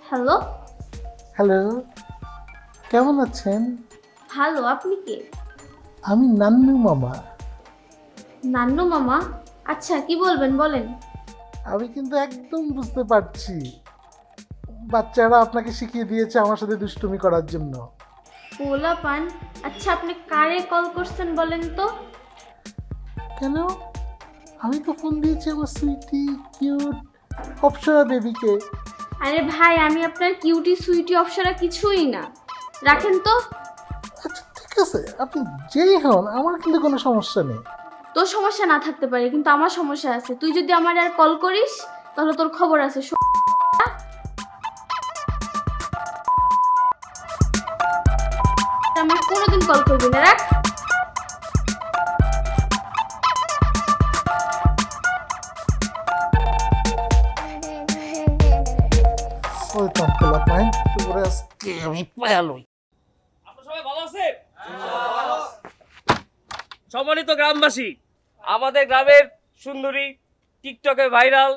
Hello. Hello, কেমন আছেন? ভালো, আপনি কে? আমি নান্নু মামা। নান্নু মামা? আচ্ছা, কি বলবেন বলেন। আমি কিন্তু একদম বুঝতে পারছি বাচ্চারা আপনাকে শিখিয়ে দিয়েছে আমার সাথে দুষ্টুমি করার জন্য। পোলাপান? আচ্ছা, আপনি কারে কল করছেন বলেন তো? কেন? আমি তো ফোন দিয়েছি আমার সুইটি কিউট অপসরা বেবিকে। আরে ভাই, আমি আপনার কিউটি সুইটি অপসরা কিছুই না। রাখেন তো। আচ্ছা ঠিক আছে, আপনি যেই হন আমার কিন্তু কোনো সমস্যা নেই। তোর সমস্যা না থাকতে পারে, কিন্তু আমার সমস্যা আছে। তুই যদি আমার আর কল করিস তাহলে তোর খবর আছে। আমি কোনোদিন কল করবি না, রাখ। শয়তান পোলাপাইন, তোরে আজকে আমি পায়ালই। আপনারা সবাই ভালো আছেন? সম্মানিত গ্রামবাসী, আমাদের গ্রামের সুন্দরী, টিকটকে ভাইরাল,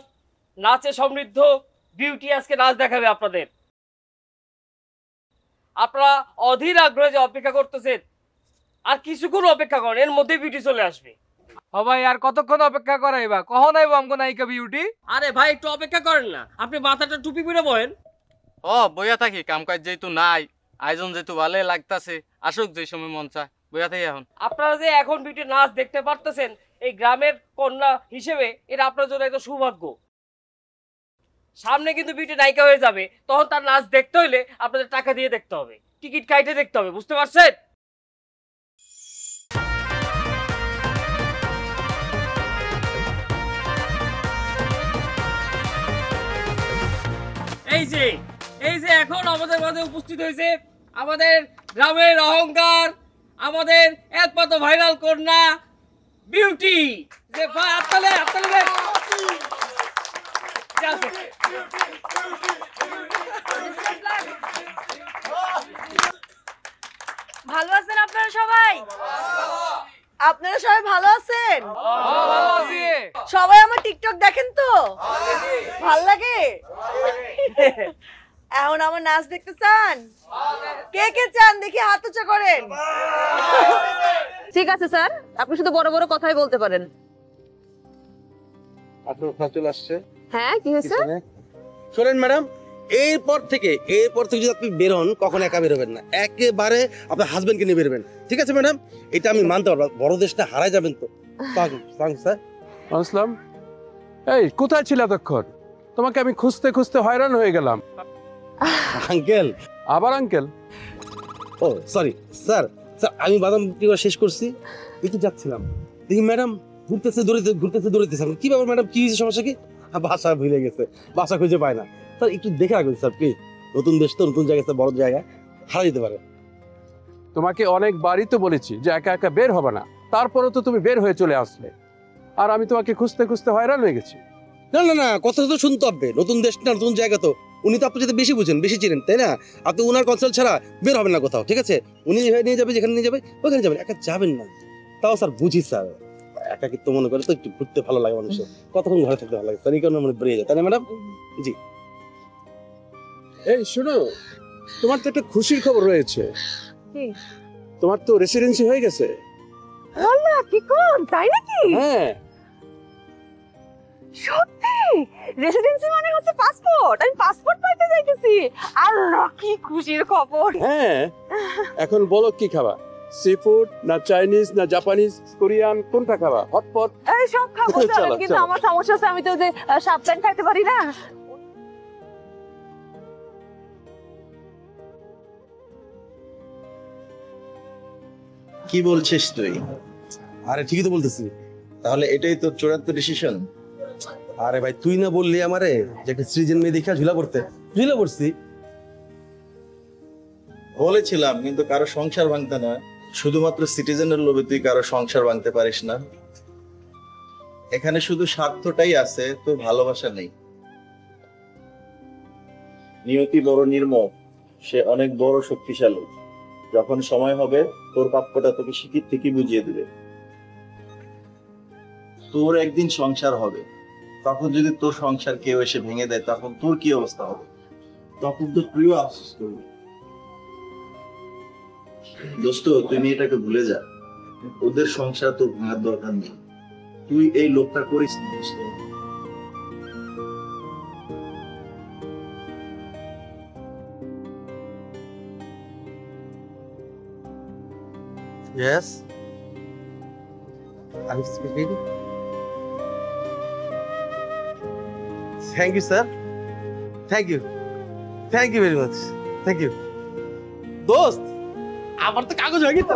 নাচে সমৃদ্ধ বিউটি আজকে নাচ দেখাবে আপনাদের। আপনারা অধীর আগ্রহে যে অপেক্ষা করতেছেন, আর কিছুক্ষণ অপেক্ষা করেন, এর মধ্যেই বিউটি চলে আসবে। ভাই আর কতক্ষণ অপেক্ষা করাইবা? কখন আইবো আমগো নায়িকা বিউটি? আরে ভাই, একটু অপেক্ষা করেন না, আপনি মাথাটা টুপি পরে বলেন। ও বইয়া থাকি, কামকাজ যেহেতু নাই, আয়োজন যেহেতু ভালো লাগতাছে, আসুক যে সময় মন চায়, বইয়া থাকি এখন। আপনারা যে এখন বিউটি নাচ দেখতে পারতেছেন, এই গ্রামের কন্যা হিসেবে এটা আপনার জন্য একটা সৌভাগ্য। সামনে কিন্তু বিউটি নায়িকা হয়ে যাবে, তখন তার নাচ দেখতে হইলে আপনাদের টাকা দিয়ে দেখতে হবে, টিকিট কাইটে দেখতে হবে, বুঝতে পারছেন? এই যে এখন আমাদের মাঝে উপস্থিত হয়েছে আমাদের গ্রামের অহংকার, আমাদের একমাত্র ভাইরাল কন্যা বিউটি। যে ভাই আপনালে ভালো আছেন আপনারা সবাই? আপনারা সবাই ভালো আছেন? সবাই আমার টিকটক দেখেন তো? ভাল লাগে? এখন আমার নাচ দেখতে চান? কে কে চান দেখি হাত উঁচা করেন। ঠিক আছে স্যার, আপনি শুধু বড় বড় কথাই বলতে পারেন। আপনার চলে আসছে। হ্যাঁ, কি হয়েছে? শোনেন ম্যাডাম, এরপর থেকে যদি আপনি বেরোন, কখন একা বেরোবেন না, একেবারে আপনার হাজবেন্ডকে নিয়ে বেরোবেন, ঠিক আছে ম্যাডাম? এটা আমি মানতে পারবো, বড় দেশটা হারাই যাবেন তো। স্যার আসলাম, এই কোথায় ছিল এতক্ষণ? তোমাকে আমি খুঁজতে খুঁজতে হয়রান হয়ে গেলাম। আঙ্কেল। আবার আঙ্কেল? ও সরি স্যার, আমি বাদাম বিক্রি করা শেষ করছি, একটু যাচ্ছিলাম, দেখি ম্যাডাম ঘুরতেছে দৌড়িতেছে। কি ব্যাপার ম্যাডাম, কি হয়েছে, সমস্যা কি? বাসা ভুলে গেছে, বাসা খুঁজে পায় না। স্যার একটু দেখে রাখবেন স্যার প্লিজ, নতুন দেশ তো, নতুন জায়গা, বড় জায়গা, হারা যেতে পারে। তোমাকে অনেকবারই তো বলেছি যে একা একা বের হবে না, তারপরেও তো তুমি বের হয়ে চলে আসলে, আর আমি তোমাকে খুঁজতে খুঁজতে হয়রান হয়ে গেছি। না, কথা তো শুনতে হবে, নতুন দেশ না, নতুন জায়গা তো, উনি তো আপনার সাথে বেশি বুঝেন, বেশি চিনেন, তাই না? আপনি ওনার কনসাল্ট ছাড়া বের হবেন না কোথাও, ঠিক আছে? উনি যেভাবে নিয়ে যাবে, যেখানে নিয়ে যাবে ওখানে যাবেন, একা যাবেন না। তাও স্যার বুঝি স্যার, একাকিত্ব মনে করে তো একটু ঘুরতে ভালো লাগে মানুষের, কতক্ষণ ঘরে থাকতে ভালো লাগে স্যার, এই কারণে মনে বেরিয়ে যায়, তাই না ম্যাডাম? জি। এই শোনো, তোমার তো একটা খুশির খবর রয়েছে। তোমার তো রেসিডেন্সি হয়ে গেছে। আল্লাহ, কি কোন, তাই নাকি? হ্যাঁ সত্যি? রেসিডেন্সি মানে হচ্ছে পাসপোর্ট, আমি পাসপোর্ট পাইতে যাইতেছি। আল্লাহ, কি খুশির খবর। হ্যাঁ, এখন বলো কি খাবা? সি ফুড না চাইনিজ না জাপানিজ কোরিয়ান, কোনটা খাবা? হটপট? এই সব খাবো চলেন, কিন্তু আমার সমস্যা আছে, আমি তো যে সাবধান খাইতে পারি না। কি বলছিস তুই? আরে ঠিকই তো বলতেছি। তাহলে এটাই তো চূড়ান্ত ডিসিশন? আরে ভাই, তুই না বললি আমারে যে একটা সৃজন মেয়ে দেখা ঝুলা পড়ছি। বলেছিলাম, কিন্তু কারো সংসার ভাঙতে নয়, শুধুমাত্র সিটিজেনের লোভে তুই কারো সংসার ভাঙতে পারিস না। এখানে শুধু স্বার্থটাই আছে, তোর ভালোবাসা নেই। নিয়তি বড় নির্মম, সে অনেক বড় শক্তিশালী। যখন সময় হবে তোর প্রাপ্যটা তোকে শিখির থেকে বুঝিয়ে দিবে। তোর একদিন সংসার হবে, তখন যদি তোর সংসার কেউ এসে ভেঙে দেয়, তখন তোর কি অবস্থা হবে? তখন তো তুইও আফসোস করবি। দোস্ত, তুই মেয়েটাকে ভুলে যা, ওদের সংসার তোর ভাঙার দরকার নেই। তুই এই লোকটা করিস না দোস্ত। Yes. I'm speaking. Thank you, sir. Thank you. Thank you very much. Thank you. দোস্ত, আমার তো কাগজ হয়ে গেছে।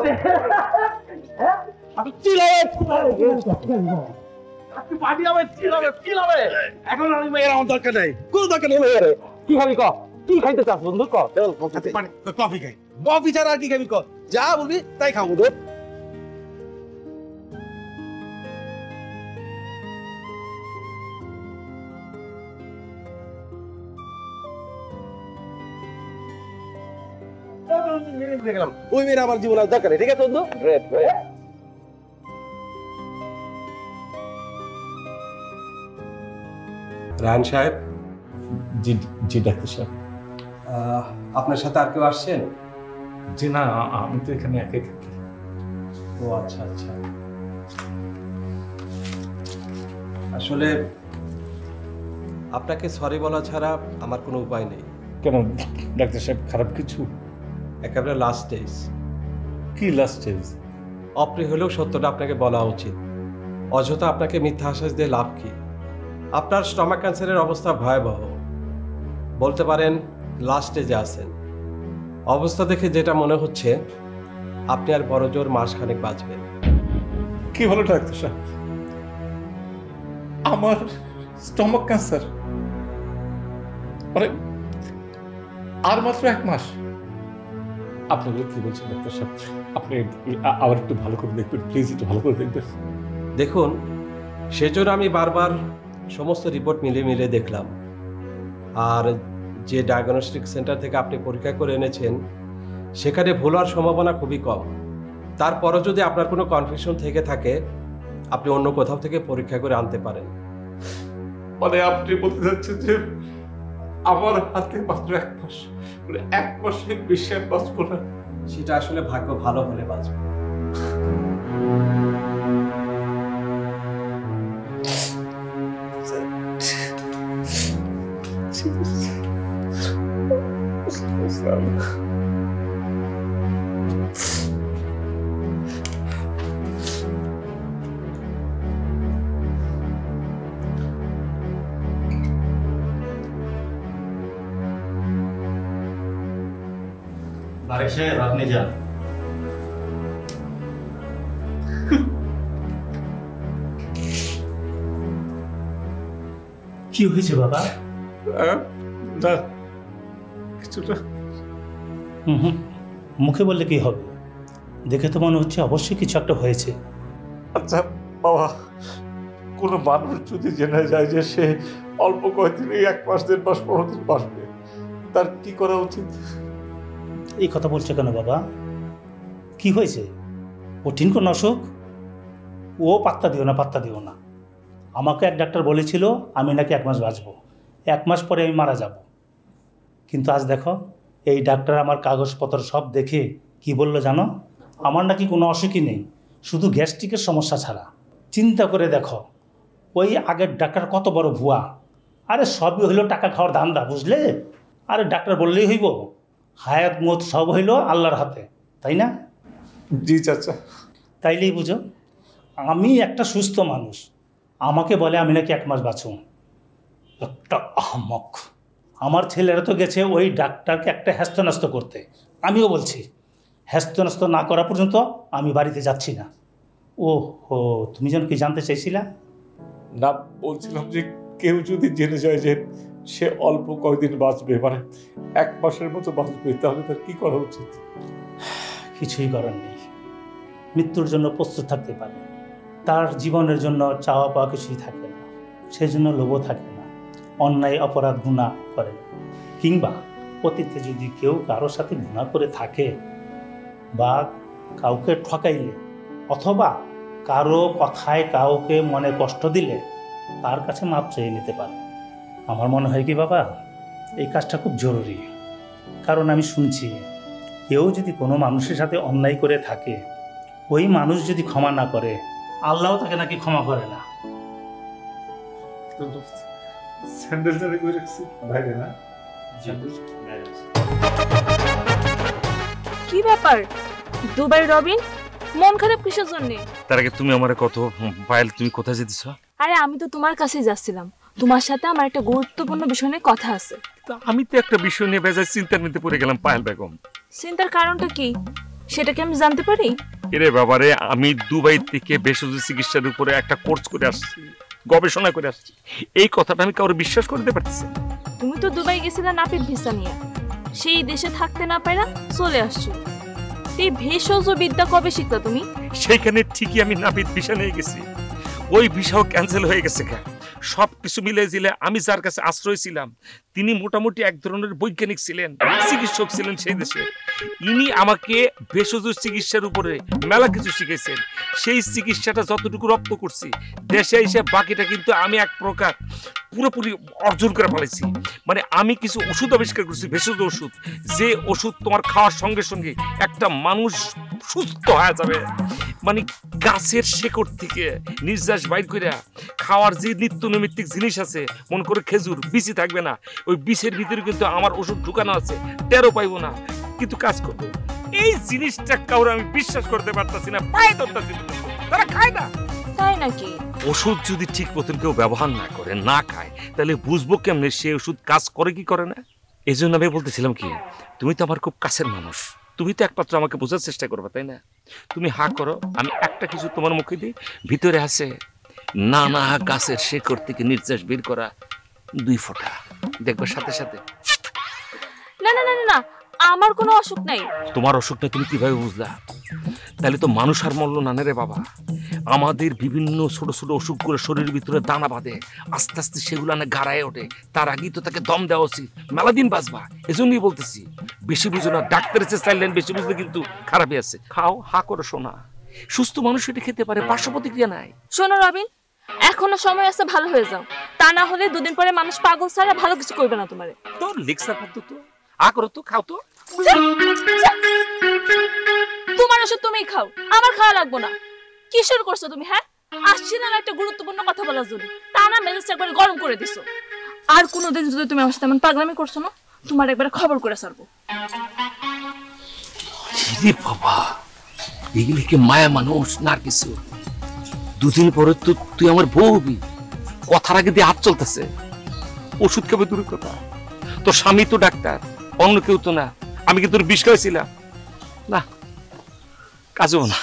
এখন আমি মেয়ের আমার দরকার নাই, কোনো দরকার নেই মেয়ের। কি খাবি ক? কি খাইতে চাস বন্ধু ক? কফি খাই। কফি ছাড়া আর কি খাবি ক? যা বলবি তাই খাবো। দোস্ত ওই মেয়ের আমার জীবন আর দরকার নেই, ঠিক আছে বন্ধু? রায়হান সাহেব, জি জি ডাক্তার সাহেব। আপনার সাথে আর কেউ আসছেন? জি না, আমি তো এখানে একাই থাকি। ও আচ্ছা আচ্ছা। আসলে আপনাকে সরি বলা ছাড়া আমার কোনো উপায় নেই। কেন ডাক্তার সাহেব, খারাপ কিছু? একেবারে লাস্ট স্টেজ। কি লাস্ট স্টেজ? অপ্রিয় হলেও সত্যটা আপনাকে বলা উচিত। অযথা আপনাকে মিথ্যা আশ্বাস দিয়ে লাভ কি? আপনার স্টমাক ক্যান্সারের অবস্থা ভয়াবহ, বলতে পারেন লাস্ট স্টেজে আছেন। অবস্থা দেখে যেটা মনে হচ্ছে আপনি আর বড় জোর মাসখানেক বাঁচবেন। কি হলো ডাক্তার সাহেব? আমার স্টমাক ক্যান্সার? মানে আর মাত্র 1 মাস? আপনাগুলো কি বলছেন ডাক্তার সাহেব? আপনি আবার একটু ভালো করে দেখবেন প্লিজ, একটু ভালো করে দেখবেন। দেখুন, সেজন্য আমি বারবার সমস্ত রিপোর্ট মিলিয়ে দেখলাম। আর যে ডায়াগনস্টিক সেন্টার থেকে আপনি পরীক্ষা করে এনেছেন সেখানে ভুল হওয়ার সম্ভাবনা খুবই কম। তারপরও যদি আপনার কোনো কনফিউশন থেকে থাকে আপনি অন্য কোথাও থেকে পরীক্ষা করে আনতে পারেন। মানে আপনি বলতে চাচ্ছেন যে আমার হাতে মাত্র 1 মাস, মানে 1 মাসের বেশি আর বাঁচবো না? সেটা আসলে ভাগ্য ভালো হলে বাঁচবে। বারেক সাহেব, আপনি যান। কি হয়েছে বাবা? না কিছুটা। মুখে বললে কি হবে? দেখে তো মনে হচ্ছে অবশ্যই কিছু একটা হয়েছে। আচ্ছা বাবা, কোনো মানুষ যদি জেনে যায় যে সে অল্প কয়েকদিন, 1 মাস 1.5 মাস 15 দিন বাঁচবে, তার কি করা উচিত? এই কথা বলছো কেন বাবা? কি হয়েছে? কঠিন কোন অসুখ? ও পাত্তা দিও না, পাত্তা দিও না। আমাকে এক ডাক্তার বলেছিল আমি নাকি 1 মাস বাঁচবো, 1 মাস পরে আমি মারা যাব। কিন্তু আজ দেখো, এই ডাক্তার আমার কাগজপত্র সব দেখে কি বললো জানো? আমার নাকি কোনো অসুখই নেই, শুধু গ্যাস্ট্রিকের সমস্যা ছাড়া। চিন্তা করে দেখো, ওই আগের ডাক্তার কত বড় ভুয়া। আরে সবই হইলো টাকা খাওয়ার ধান্দা, বুঝলে? আরে ডাক্তার বললেই হইব? হায়াত মত সব হইল আল্লাহর হাতে, তাই না? জি চাচা। তাইলেই বুঝো, আমি একটা সুস্থ মানুষ, আমাকে বলে আমি নাকি 1 মাস বাঁচব। একটা আহমক। আমার ছেলেরা তো গেছে ওই ডাক্তারকে একটা হ্যাস্তন্যস্ত করতে। আমিও বলছি হ্যাস্তন্যস্ত না করা পর্যন্ত আমি বাড়িতে যাচ্ছি না। ও হো, তুমি যেন কি জানতে চাইছিলা? না, বলছিলাম যে কেউ যদি জেনে যায় যে সে অল্প কয়েকদিন বাঁচবে, মানে 1 মাসের মতো বাঁচবে, তাহলে তার কি করা উচিত? কিছুই করার নেই। মৃত্যুর জন্য প্রস্তুত থাকতে পারে, তার জীবনের জন্য চাওয়া পাওয়া কিছুই থাকে না, সেজন্য লোভও থাকে না, অন্যায় অপরাধ গুনাহ করে না। কিংবা অতীতে যদি কেউ কারোর সাথে গুনাহ করে থাকে বা কাউকে ঠকাইলে অথবা কারো কথায় কাউকে মনে কষ্ট দিলে তার কাছে মাপ চেয়ে নিতে পারে। আমার মনে হয় কি বাবা, এই কাজটা খুব জরুরি। কারণ আমি শুনছি কেউ যদি কোনো মানুষের সাথে অন্যায় করে থাকে, ওই মানুষ যদি ক্ষমা না করে, আল্লাহও তাকে নাকি ক্ষমা করে না। স্যান্ডেল জারে করে রাখছি বাইরে না? কি ব্যাপার দুবাই রবিন, মন খারাপ কিসের জন্য? তার আগে তুমি আমারে কত পায়েল, তুমি কোথায় যেতেছ? আরে আমি তো তোমার কাছেই যাচ্ছিলাম, তোমার সাথে আমার একটা গুরুত্বপূর্ণ বিষয় নিয়ে কথা আছে। আমি তো একটা বিষয় নিয়ে বেজায় চিন্তার মধ্যে পড়ে গেলাম পায়েল বেগম। চিন্তার কারণটা কি সেটা কি আমি জানতে পারি? এরে বাবারে, আমি দুবাই থেকে ভেষজ চিকিৎসার উপরে একটা কোর্স করে আসছি, গবেষণা করে আসছি। এই কথাটা আমি কাউকে বিশ্বাস করতে পারতেছি না। তুমি তো দুবাই গেছিলা নাপিত ভিসা নিয়ে, সেই দেশে থাকতে না পারা চলে আসছো। এই ভেষজ বিদ্যা কবে শিখলা তুমি? সেইখানে ঠিকই আমি নাপিত ভিসা নিয়ে গেছি, ওই ভিসাও ক্যান্সেল হয়ে গেছে। সব কিছু মিলে জিলে আমি যার কাছে আশ্রয় ছিলাম, তিনি মোটামুটি এক ধরনের বৈজ্ঞানিক ছিলেন, চিকিৎসক ছিলেন সেই দেশে। ইনি আমাকে ভেষজ চিকিৎসার উপরে মেলা কিছু শিখেছেন। সেই চিকিৎসাটা যতটুকু রপ্ত করছি দেশে এসে, বাকিটা কিন্তু আমি এক প্রকার পুরোপুরি অর্জন করে ফেলেছি। মানে আমি কিছু ওষুধ আবিষ্কার করছি, ভেষজ ওষুধ, যে ওষুধ তোমার খাওয়ার সঙ্গে সঙ্গে একটা মানুষ সুস্থ হয়ে যাবে। মানে গাছের শেকড় থেকে নির্যাস বাইর করে খাওয়ার যে নিত্য নৈমিত্তিক জিনিস আছে, মনে করে খেজুর, বিচি থাকবে না, ওই বিচের ভিতরে কিন্তু আমার ওষুধ ঢুকানো আছে, টেরও পাইবো না, কিন্তু কাজ করবো। এই জিনিসটা কাউরে আমি বিশ্বাস করতে পারতাছি না, পায়ে ধরতাছি না, তারা খায় না। তাই নাকি? ওষুধ যদি ঠিক মতন কেউ ব্যবহার না করে, না খায়, তাহলে বুঝবো কেমনে সে ওষুধ কাজ করে কি করে না। এই জন্য আমি বলতেছিলাম কি, তুমি তো আমার খুব কাছের মানুষ, তুমি তো একমাত্র আমাকে বোঝার চেষ্টা করবে, তাই না? তুমি হা করো, আমি একটা কিছু তোমার মুখে দিই। ভিতরে আছে নানা গাছের শেকড় থেকে নির্যাস বের করা 2 ফোঁটা, দেখবে সাথে সাথে। না না না না, আমার কোনো অসুখ নাই। তোমার অসুখটা তুমি কিভাবে বুঝলা? তাহলে তো মানুষ আর মরল না রে বাবা। আমাদের বিভিন্ন ছোট ছোট অসুখগুলো শরীরের ভিতরে দানা বাঁধে, আস্তে আস্তে সেগুলো না গাড়ায় ওঠে। তার আগেই তো তাকে দম দেওয়া উচিত, মেলা দিন বাঁচবা। এজন্যই বলতেছি বেশি বুঝো না, ডাক্তারের চেয়ে চাইলেন বেশি বুঝলে কিন্তু খারাপই আছে। খাও, হা করো শোনা, সুস্থ মানুষ এটা খেতে পারে, পার্শ্ব প্রতিক্রিয়া নাই। শোনো রবিন, এখনো সময় আছে, ভালো হয়ে যাও, তা না হলে 2 দিন পরে মানুষ পাগল ছাড়া ভালো কিছু করবে না তোমারে। তোর লেকচার করতো তো, আ করো তো, খাও তো। তোমার ওষুধ তুমিই খাও, আমার খাওয়া লাগবো না। কি শুরু করছো তুমি? হ্যাঁ, আসছি না একটা গুরুত্বপূর্ণ কথা বলার জন্য, তা না মেজাজটা একবার গরম করে দিছো। আর কোনোদিন যদি তুমি আমার সাথে এমন পাগলামি করছো না, তোমার একবার খবর করে ছাড়বো। বাবা, এগুলি কি মায়া মানুষ না কিছু? 2 দিন পরে তো তুই আমার বউ হবি, কথার আগে দিয়ে হাত চলতেছে। ওষুধ খাবে দূরের কথা, তোর স্বামী তো ডাক্তার, অন্য কেউ তো না। আমি কি তোর বিষ খাওয়াইছিলাম? না, কাজও না।